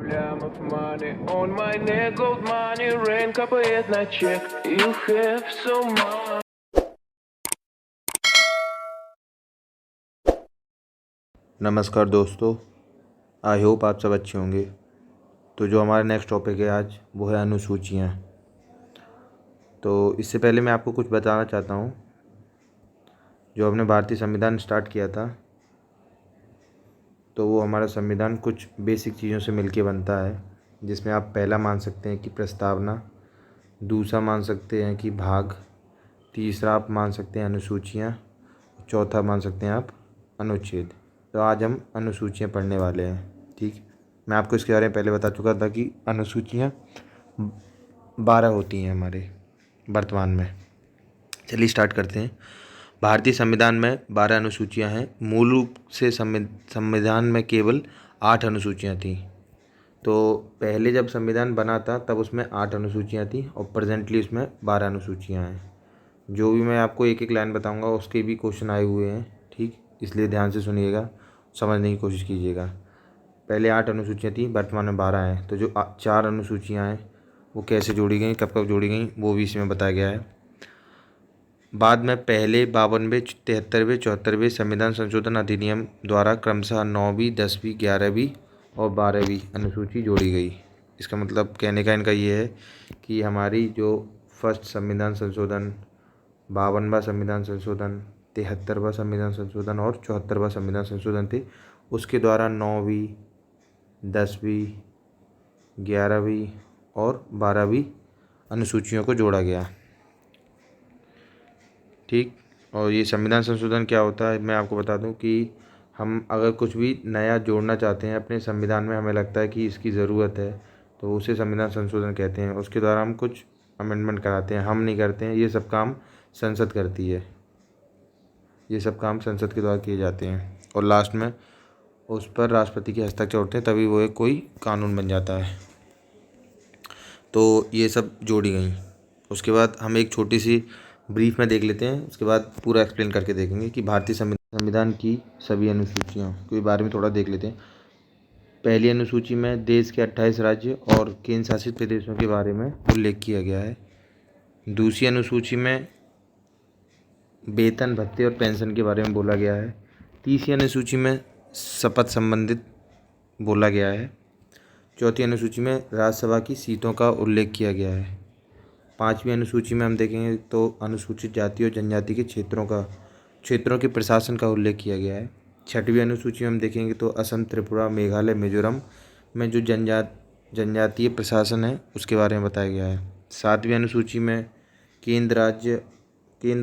Problem of money on my neck, gold money, rain, капает на чек. You have so much. नमस्कार दोस्तों, I hope आप सब अच्छे होंगे। तो जो हमारा नेक्स्ट टॉपिक है आज वो है अनुसूचियाँ। तो इससे पहले मैं आपको कुछ बताना चाहता हूँ। जो हमने भारतीय संविधान स्टार्ट किया था तो वो हमारा संविधान कुछ बेसिक चीज़ों से मिलके बनता है, जिसमें आप पहला मान सकते हैं कि प्रस्तावना, दूसरा मान सकते हैं कि भाग, तीसरा आप मान सकते हैं अनुसूचियाँ, चौथा मान सकते हैं आप अनुच्छेद। तो आज हम अनुसूचियाँ पढ़ने वाले हैं। ठीक, मैं आपको इसके बारे में पहले बता चुका था कि अनुसूचियाँ 12 होती हैं हमारे वर्तमान में। चलिए स्टार्ट करते हैं। भारतीय संविधान में 12 अनुसूचियाँ हैं। मूल रूप से संविधान में केवल 8 अनुसूचियाँ थीं। तो पहले जब संविधान बना था तब उसमें 8 अनुसूचियाँ थीं और प्रेजेंटली उसमें 12 अनुसूचियाँ हैं। जो भी मैं आपको एक एक लाइन बताऊंगा उसके भी क्वेश्चन आए हुए हैं। ठीक, इसलिए ध्यान से सुनिएगा, समझने की कोशिश कीजिएगा। पहले 8 अनुसूचियाँ थी, वर्तमान में 12 हैं। तो जो 4 अनुसूचियाँ हैं वो कैसे जोड़ी गई, कब कब जोड़ी गई, वो भी इसमें बताया गया है। बाद में पहले 52वें, 73वें, 74वें संविधान संशोधन अधिनियम द्वारा क्रमशः 9वीं, 10वीं, 11वीं और 12वीं अनुसूची जोड़ी गई। इसका मतलब कहने का इनका ये है कि हमारी जो फर्स्ट संविधान संशोधन, 52वां संविधान संशोधन, 73वां संविधान संशोधन और 74वां संविधान संशोधन थे, उसके द्वारा 9वीं, 10वीं, 11वीं और 12वीं अनुसूचियों को जोड़ा गया। ठीक, और ये संविधान संशोधन क्या होता है मैं आपको बता दूं कि हम अगर कुछ भी नया जोड़ना चाहते हैं अपने संविधान में, हमें लगता है कि इसकी ज़रूरत है, तो उसे संविधान संशोधन कहते हैं। उसके द्वारा हम कुछ अमेंडमेंट कराते हैं, हम नहीं करते हैं, ये सब काम संसद करती है। ये सब काम संसद के द्वारा किए जाते हैं और लास्ट में उस पर राष्ट्रपति के हस्ताक्षर होते हैं, तभी वो एक कोई कानून बन जाता है। तो ये सब जोड़ी गई। उसके बाद हम एक छोटी सी ब्रीफ में देख लेते हैं, उसके बाद पूरा एक्सप्लेन करके देखेंगे कि भारतीय संविधान की सभी अनुसूचियों के बारे में थोड़ा देख लेते हैं। पहली अनुसूची में देश के 28 राज्य और केंद्र शासित प्रदेशों के बारे में उल्लेख किया गया है। दूसरी अनुसूची में वेतन, भत्ते और पेंशन के बारे में बोला गया है। तीसरी अनुसूची में शपथ संबंधित बोला गया है। चौथी अनुसूची में राज्यसभा की सीटों का उल्लेख किया गया है। पाँचवीं अनुसूची में हम देखेंगे तो अनुसूचित जाति और जनजाति के क्षेत्रों के प्रशासन का उल्लेख किया गया है। छठवीं अनुसूची में हम देखेंगे तो असम, त्रिपुरा, मेघालय, मिजोरम में जो जनजातीय प्रशासन है उसके बारे में बताया गया है। सातवीं अनुसूची में केंद्र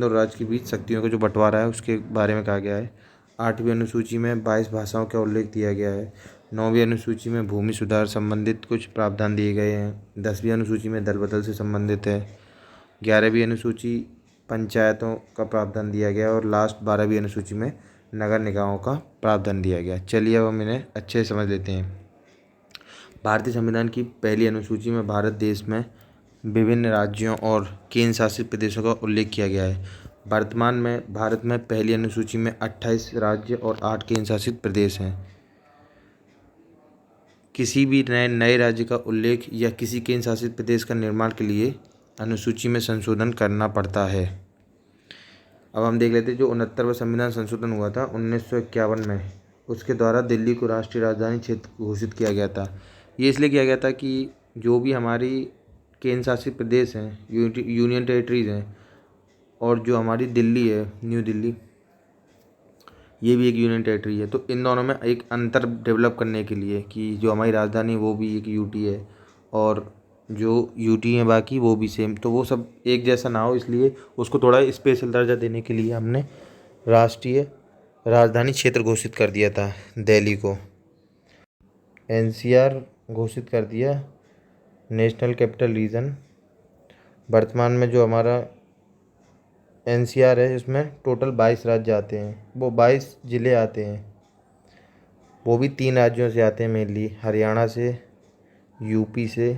और राज्य के बीच शक्तियों का जो बंटवारा है उसके बारे में कहा गया है। आठवीं अनुसूची में 22 भाषाओं का उल्लेख दिया गया है। नौवीं अनुसूची में भूमि सुधार संबंधित कुछ प्रावधान दिए गए हैं। 10वीं अनुसूची में दल बदल से संबंधित है। 11वीं अनुसूची पंचायतों का प्रावधान दिया गया और लास्ट 12वीं अनुसूची में नगर निकायों का प्रावधान दिया गया। चलिए अब हम इन्हें अच्छे से समझ लेते हैं। भारतीय संविधान की पहली अनुसूची में भारत देश में विभिन्न राज्यों और केंद्र शासित प्रदेशों का उल्लेख किया गया है। वर्तमान में भारत में पहली अनुसूची में 28 राज्य और 8 केंद्र शासित प्रदेश हैं। किसी भी नए राज्य का उल्लेख या किसी केंद्र शासित प्रदेश का निर्माण के लिए अनुसूची में संशोधन करना पड़ता है। अब हम देख लेते हैं जो 69वां संविधान संशोधन हुआ था 1951 में, उसके द्वारा दिल्ली को राष्ट्रीय राजधानी क्षेत्र घोषित किया गया था। ये इसलिए किया गया था कि जो भी हमारी केंद्र शासित प्रदेश हैं, यूनियन टेरिटरीज़ हैं, और जो हमारी दिल्ली है, न्यू दिल्ली, ये भी एक यूनियन टेरिटरी है। तो इन दोनों में एक अंतर डेवलप करने के लिए कि जो हमारी राजधानी वो भी एक यूटी है और जो यूटी है बाकी वो भी सेम, तो वो सब एक जैसा ना हो, इसलिए उसको थोड़ा स्पेशल दर्जा देने के लिए हमने राष्ट्रीय राजधानी क्षेत्र घोषित कर दिया था दिल्ली को। एनसीआर घोषित कर दिया, नेशनल कैपिटल रीजन। वर्तमान में जो हमारा एनसीआर है इसमें टोटल 22 राज्य आते हैं, वो 22 ज़िले आते हैं। वो भी 3 राज्यों से आते हैं मेनली, हरियाणा से, यूपी से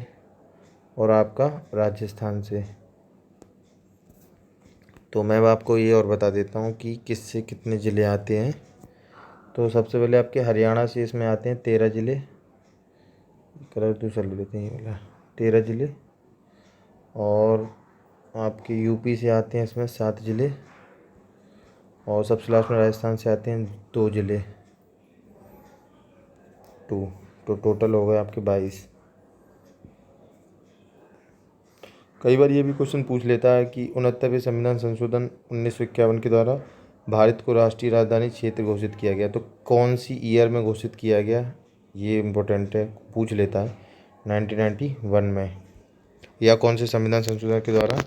और आपका राजस्थान से। तो मैं आपको ये और बता देता हूँ कि किससे कितने ज़िले आते हैं। तो सबसे पहले आपके हरियाणा से इसमें आते हैं 13 ज़िले, कलर तो चल लेते हैं ये वाला। 13 ज़िले और आपके यूपी से आते हैं इसमें 7 ज़िले और सबसे लास्ट में राजस्थान से आते हैं 2 ज़िले, 2। तो टोटल हो गए आपके 22। कई बार ये भी क्वेश्चन पूछ लेता है कि 69वें संविधान संशोधन 1951 के द्वारा भारत को राष्ट्रीय राजधानी क्षेत्र घोषित किया गया, तो कौन सी ईयर में घोषित किया गया, ये इम्पोर्टेंट है, पूछ लेता है। 1991 में। या कौन से संविधान संशोधन के द्वारा,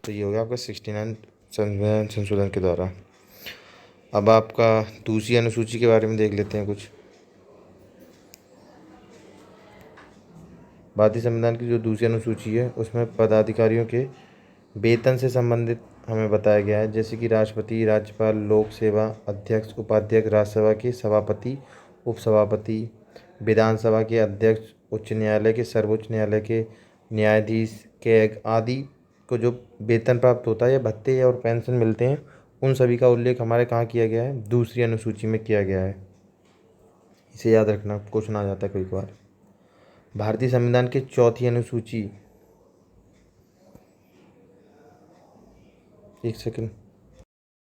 तो ये हो गया आपका 69 संविधान संशोधन के द्वारा। अब आपका दूसरी अनुसूची के बारे में देख लेते हैं कुछ। भारतीय संविधान की जो दूसरी अनुसूची है उसमें पदाधिकारियों के वेतन से संबंधित हमें बताया गया है, जैसे कि राष्ट्रपति, राज्यपाल, लोक सेवा अध्यक्ष, उपाध्यक्ष, राज्यसभा के सभापति, उपसभापति, विधानसभा के अध्यक्ष, उच्च न्यायालय के, सर्वोच्च न्यायालय के न्यायाधीश, कैग आदि को जो वेतन प्राप्त होता है या भत्ते और पेंशन मिलते हैं, उन सभी का उल्लेख हमारे कहाँ किया गया है, दूसरी अनुसूची में किया गया है। इसे याद रखना, क्वेश्चन आ जाता है कई बार। भारतीय संविधान की चौथी अनुसूची, एक सेकंड,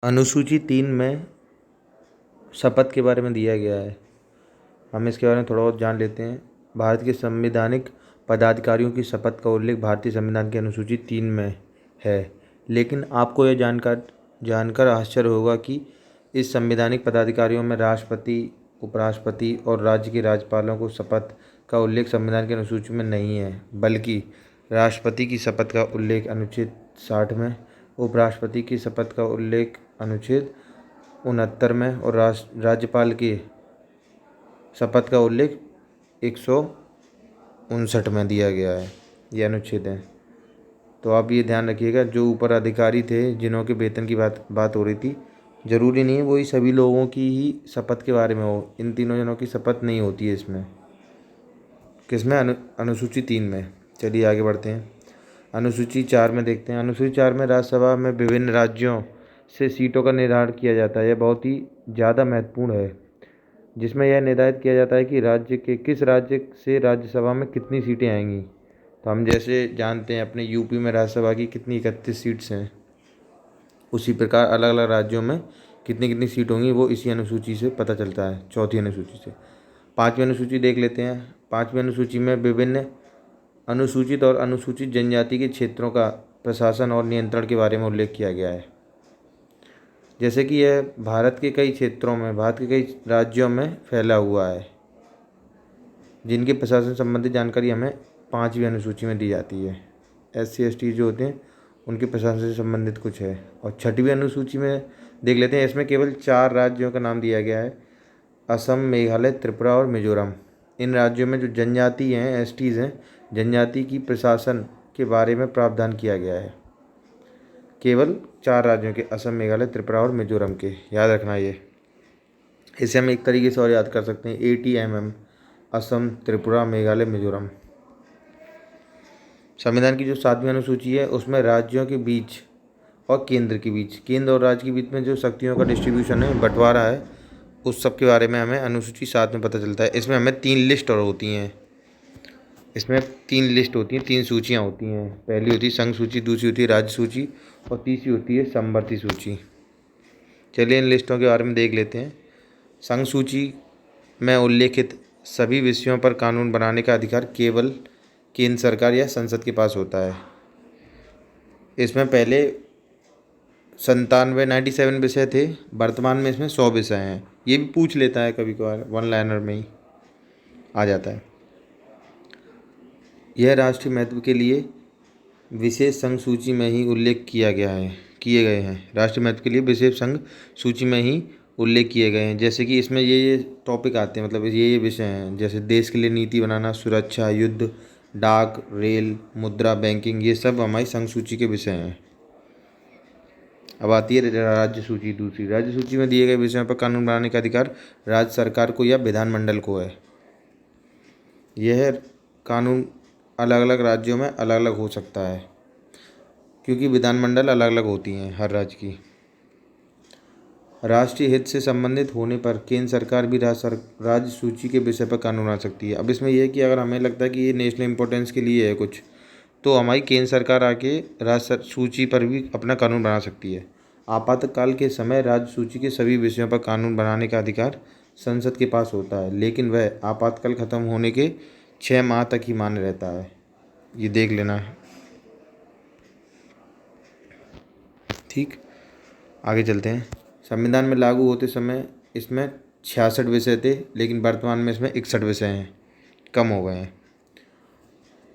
अनुसूची 3 में शपथ के बारे में दिया गया है। हम इसके बारे में थोड़ा बहुत जान लेते हैं। भारत के संवैधानिक पदाधिकारियों की शपथ का उल्लेख भारतीय संविधान की अनुसूची 3 में है, लेकिन आपको यह जानकर आश्चर्य होगा कि इस संवैधानिक पदाधिकारियों में राष्ट्रपति, उपराष्ट्रपति और राज्य के राज्यपालों को शपथ का उल्लेख संविधान की अनुसूची में नहीं है, बल्कि राष्ट्रपति की शपथ का उल्लेख अनुच्छेद 60 में, उपराष्ट्रपति की शपथ का उल्लेख अनुच्छेद 69 में और राज्यपाल की शपथ का उल्लेख 159 में दिया गया है। ये अनुच्छेद है। तो आप ये ध्यान रखिएगा, जो ऊपर अधिकारी थे जिन्हों के वेतन की बात हो रही थी, ज़रूरी नहीं है वही सभी लोगों की ही शपथ के बारे में हो। इन तीनों जनों की शपथ नहीं होती है इसमें। किसमें? अनुसूची 3 में। चलिए आगे बढ़ते हैं। अनुसूची 4 में देखते हैं। अनुसूची 4 में राज्यसभा में विभिन्न राज्यों से सीटों का निर्धारण किया जाता है। यह बहुत ही ज़्यादा महत्वपूर्ण है, जिसमें यह निर्धारित किया जाता है कि किस राज्य से राज्यसभा में कितनी सीटें आएंगी। तो हम जैसे जानते हैं अपने यूपी में राज्यसभा की कितनी 31 सीट्स हैं, उसी प्रकार अलग अलग राज्यों में कितनी कितनी सीट होंगी वो इसी अनुसूची से पता चलता है, चौथी अनुसूची से। 5वीं अनुसूची देख लेते हैं। 5वीं अनुसूची में विभिन्न अनुसूचित और अनुसूचित जनजाति के क्षेत्रों का प्रशासन और नियंत्रण के बारे में उल्लेख किया गया है। जैसे कि यह भारत के कई राज्यों में फैला हुआ है, जिनके प्रशासन संबंधी जानकारी हमें 5वीं अनुसूची में दी जाती है। SC ST जो होते हैं उनके प्रशासन से संबंधित कुछ है। और 6वीं अनुसूची में देख लेते हैं। इसमें केवल 4 राज्यों का नाम दिया गया है, असम, मेघालय, त्रिपुरा और मिजोरम। इन राज्यों में जो जनजाति हैं, STs हैं, जनजाति की प्रशासन के बारे में प्रावधान किया गया है। केवल 4 राज्यों के, असम, मेघालय, त्रिपुरा और मिजोरम के, याद रखना ये। इसे हम एक तरीके से और याद कर सकते हैं, ATMM, असम, त्रिपुरा, मेघालय, मिजोरम। संविधान की जो 7वीं अनुसूची है उसमें राज्यों के बीच और केंद्र और राज्य के बीच में जो शक्तियों का डिस्ट्रीब्यूशन है, बंटवारा है, उस सब के बारे में हमें अनुसूची 7 में पता चलता है। इसमें हमें 3 लिस्ट और होती हैं। इसमें 3 लिस्ट होती हैं, 3 सूचियाँ होती हैं। पहली होती है संघ सूची, दूसरी होती है राज्य सूची और तीसरी होती है समवर्ती सूची। चलिए इन लिस्टों के बारे में देख लेते हैं। संघ सूची में उल्लेखित सभी विषयों पर कानून बनाने का अधिकार केवल केंद्र सरकार या संसद के पास होता है। इसमें पहले 97 विषय थे, वर्तमान में इसमें 100 विषय हैं। ये भी पूछ लेता है कभी कभार, 1 लाइनर में ही आ जाता है। यह राष्ट्रीय महत्व के लिए विशेष संघ सूची में ही उल्लेख किए गए हैं। राष्ट्रीय महत्व के लिए विशेष संघ सूची में ही उल्लेख किए गए हैं। जैसे कि इसमें ये टॉपिक आते हैं, मतलब ये विषय हैं, जैसे देश के लिए नीति बनाना, सुरक्षा, युद्ध, डाक, रेल, मुद्रा, बैंकिंग, ये सब हमारी संघ सूची के विषय हैं। अब आती है राज्य सूची। दूसरी राज्य सूची में दिए गए विषयों पर कानून बनाने का अधिकार राज्य सरकार को या विधानमंडल को है। यह कानून अलग अलग राज्यों में अलग अलग हो सकता है, क्योंकि विधानमंडल अलग अलग होती हैं हर राज्य की। राष्ट्रीय हित से संबंधित होने पर केंद्र सरकार भी राज्य सूची के विषय पर कानून बना सकती है। अब इसमें यह है कि अगर हमें लगता है कि ये नेशनल इम्पोर्टेंस के लिए है कुछ, तो हमारी केंद्र सरकार आके राज्य सूची पर भी अपना कानून बना सकती है। आपातकाल के समय राज्य सूची के सभी विषयों पर कानून बनाने का अधिकार संसद के पास होता है, लेकिन वह आपातकाल खत्म होने के 6 माह तक ही मान्य रहता है। ये देख लेना है। ठीक, आगे चलते हैं। संविधान में लागू होते समय इसमें 66 विषय थे, लेकिन वर्तमान में इसमें 61 विषय हैं, कम हो गए हैं।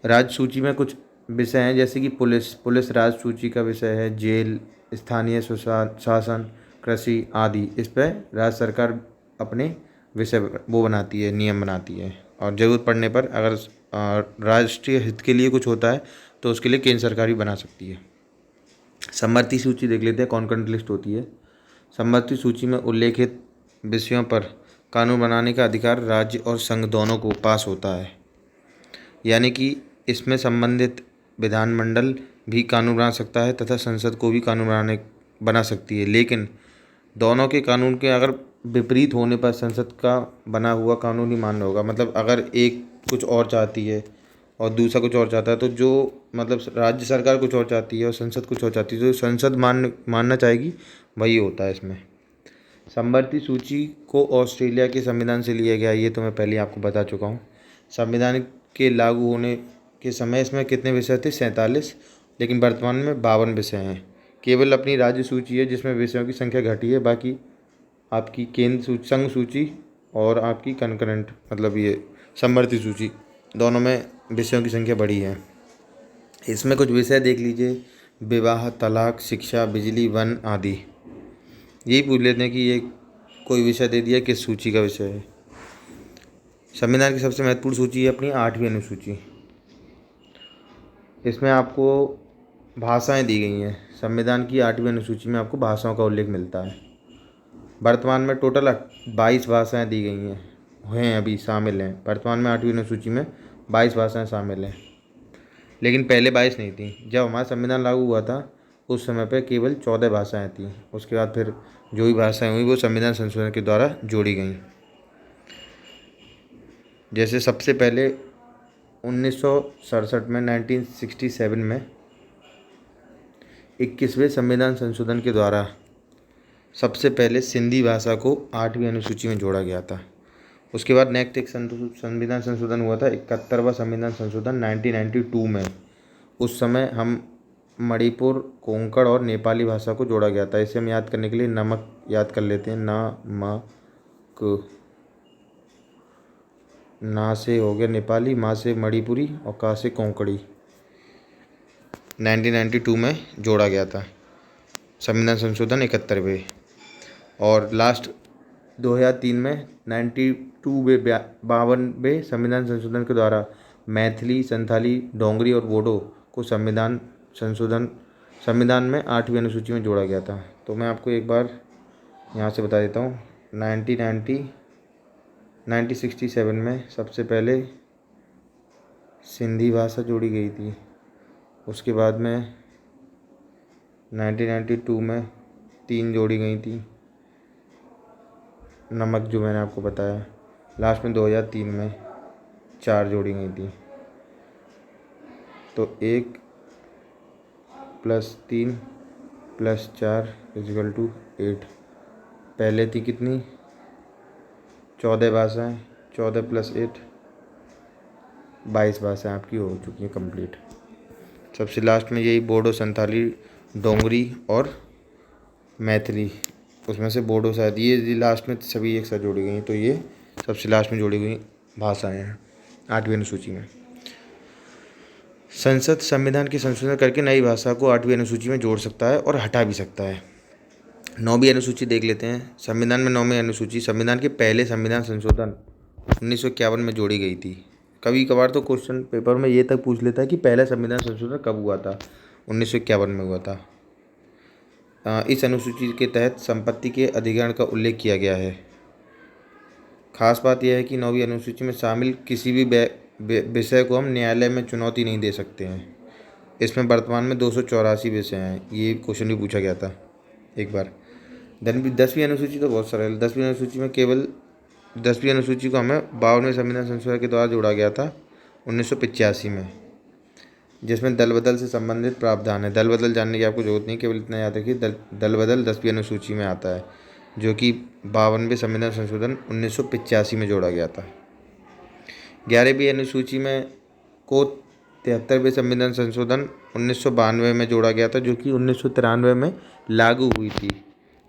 राज्य सूची में कुछ विषय हैं, जैसे कि पुलिस राज्य सूची का विषय है, जेल, स्थानीय शासन, कृषि आदि। इस पर राज्य सरकार अपने विषय वो बनाती है, नियम बनाती है, और ज़रूरत पड़ने पर अगर राष्ट्रीय हित के लिए कुछ होता है तो उसके लिए केंद्र सरकार भी बना सकती है। समवर्ती सूची देख लेते हैं, कॉन्करेंट लिस्ट होती है। समवर्ती सूची में उल्लेखित विषयों पर कानून बनाने का अधिकार राज्य और संघ दोनों को पास होता है, यानी कि इसमें संबंधित विधानमंडल भी कानून बना सकता है तथा संसद को भी कानून बना सकती है, लेकिन दोनों के कानून के अगर विपरीत होने पर संसद का बना हुआ कानून ही मान्य होगा। मतलब अगर एक कुछ और चाहती है और दूसरा कुछ और चाहता है, तो जो मतलब राज्य सरकार कुछ और चाहती है और संसद कुछ और चाहती है, जो संसद मानना चाहेगी वही होता है इसमें। समवर्ती सूची को ऑस्ट्रेलिया के संविधान से लिया गया, ये तो मैं पहले आपको बता चुका हूँ। संविधान के लागू होने के समय इसमें कितने विषय थे? 47, लेकिन वर्तमान में 52 विषय हैं। केवल अपनी राज्य सूची है जिसमें विषयों की संख्या घटी है, बाकी आपकी केंद्र संघ सूची और आपकी कंकरेंट मतलब ये समवर्ती सूची, दोनों में विषयों की संख्या बढ़ी है। इसमें कुछ विषय देख लीजिए, विवाह, तलाक, शिक्षा, बिजली, वन आदि। यही पूछ लेते हैं कि ये कोई विषय दे दिया किस सूची का विषय है। संविधान की सबसे महत्वपूर्ण सूची है अपनी 8वीं अनुसूची। इसमें आपको भाषाएं दी गई हैं। संविधान की 8वीं अनुसूची में आपको भाषाओं का उल्लेख मिलता है। वर्तमान में टोटल 22 भाषाएं दी गई हैं अभी शामिल हैं। वर्तमान में 8वीं अनुसूची में 22 भाषाएं शामिल हैं, लेकिन पहले 22 नहीं थी। जब हमारा संविधान लागू हुआ था उस समय पे केवल 14 भाषाएं थीं। उसके बाद फिर जो भी भाषाएं हुई वो संविधान संशोधन के द्वारा जोड़ी गई। जैसे सबसे पहले 1967 में 1967 में 21वें संविधान संशोधन के द्वारा सबसे पहले सिंधी भाषा को 8वीं अनुसूची में जोड़ा गया था। उसके बाद नेक्स्ट एक संविधान संशोधन हुआ था, 71वां संविधान संशोधन 1992 में। उस समय हम मणिपुर, कोंकण और नेपाली भाषा को जोड़ा गया था। इसे हम याद करने के लिए नमक याद कर लेते हैं। ना से हो गया नेपाली, मा से मणिपुरी और का से कोंकणी। 1992 में जोड़ा गया था संविधान संशोधन 71वें। और लास्ट 2003 में 52वें संविधान संशोधन के द्वारा मैथिली, संथाली, डोंगरी और बोडो को संविधान में 8वीं अनुसूची में जोड़ा गया था। तो मैं आपको एक बार यहाँ से बता देता हूँ। 1967 में सबसे पहले सिंधी भाषा जोड़ी गई थी। उसके बाद में 1992 में 3 जोड़ी गई थी, नमक जो मैंने आपको बताया। लास्ट में 2003 में 4 जोड़ी गई थी। तो 1 + 3 + 4 = 8। पहले थी कितनी? 14 भाषाएँ। 14 + 8 22 भाषाएँ आपकी हो चुकी हैं कंप्लीट। सबसे लास्ट में यही बोडो, संथाली, डोंगरी और मैथिली, उसमें से बोडो शायद ये लास्ट में सभी एक साथ जोड़ी गई। तो ये सबसे लास्ट में जोड़ी गई भाषाएं हैं 8वीं अनुसूची में। संसद संविधान की संशोधन करके नई भाषा को 8वीं अनुसूची में जोड़ सकता है और हटा भी सकता है। 9वीं अनुसूची देख लेते हैं। संविधान में 9वीं अनुसूची संविधान के पहले संविधान संशोधन 1951 में जोड़ी गई थी। कभी कभार तो क्वेश्चन पेपर में ये तक पूछ लेता है कि पहला संविधान संशोधन कब हुआ था? 1951 में हुआ था। इस अनुसूची के तहत संपत्ति के अधिग्रहण का उल्लेख किया गया है। खास बात यह है कि 9वीं अनुसूची में शामिल किसी भी विषय को हम न्यायालय में चुनौती नहीं दे सकते हैं। इसमें वर्तमान में 284 विषय हैं। ये क्वेश्चन भी पूछा गया था एक बार। 10वीं अनुसूची तो बहुत सरल। 10वीं अनुसूची में केवल 10वीं अनुसूची को हमें 52वें संविधान संशोधन के द्वारा जोड़ा गया था 1985 में, जिसमें दल बदल से संबंधित प्रावधान है। दल बदल जानने की आपको जरूरत नहीं, केवल इतना याद रखिए दल बदल 10वीं अनुसूची में आता है, जो कि 52वें संविधान संशोधन 1985 में जोड़ा गया था। 11वीं अनुसूची में को 73वें संविधान संशोधन 1992 में जोड़ा गया था, जो कि 1993 में लागू हुई थी।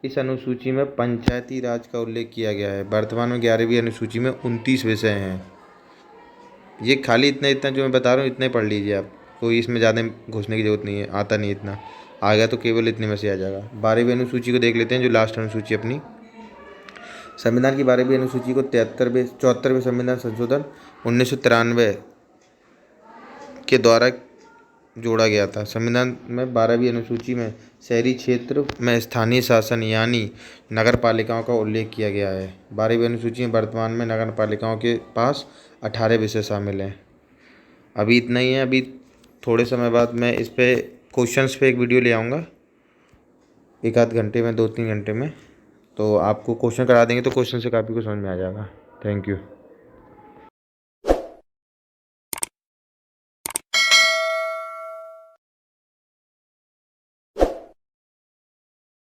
इस अनुसूची में पंचायती राज का उल्लेख किया गया है। वर्तमान में 11वीं अनुसूची में 29 विषय हैं। ये खाली इतना जो मैं बता रहा हूँ इतना ही पढ़ लीजिए आप, कोई इसमें ज़्यादा घुसने की जरूरत नहीं है, आता नहीं इतना, आ गया तो केवल इतने में से आ जाएगा। 12वीं अनुसूची को देख लेते हैं, जो लास्ट अनुसूची अपनी। संविधान की 12वीं अनुसूची को 74वें संविधान संशोधन 1993 के द्वारा जोड़ा गया था। संविधान में 12वीं अनुसूची में शहरी क्षेत्र में स्थानीय शासन यानी नगर पालिकाओं का उल्लेख किया गया है। 12वीं अनुसूची में वर्तमान में नगर पालिकाओं के पास 18 विषय शामिल हैं। अभी इतना ही है। अभी थोड़े समय बाद मैं इस पे क्वेश्चंस पे एक वीडियो ले आऊँगा, 1 आध घंटे में, 2-3 घंटे में। तो आपको क्वेश्चन करा देंगे तो क्वेश्चन से काफ़ी कुछ समझ में आ जाएगा। Thank you.